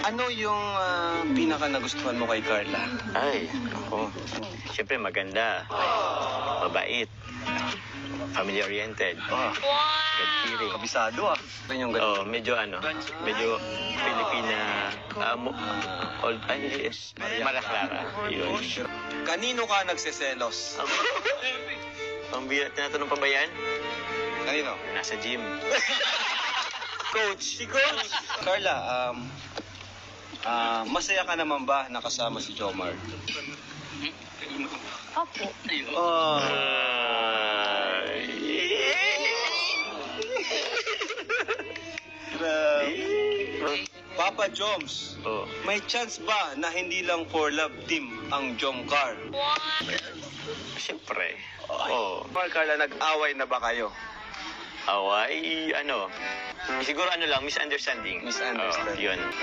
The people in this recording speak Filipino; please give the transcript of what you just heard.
Ano yung pinaka nagustuhan mo kay Carla? Ay, ako. Siyempre maganda. Mabait. Family-oriented. God-fearing. Kabisado ah. Ano yung ganun? Oh, medyo medyo Filipina, old, yes, Maria Clara. Yun. Kanino ka nagseselos? Ang bilat, tinatanong pa ba yan? Kanino? Nasa gym. Coach. Si Coach. Carla, masaya ka naman ba nakasama si Jomar? Opo. Oh. Papa Joms, Oh. may chance ba na hindi lang for love team ang Jomcar? Siyempre. Oh. Carla, nag-away na ba kayo? Away, siguro lang, misunderstanding. Misunderstanding. Yun.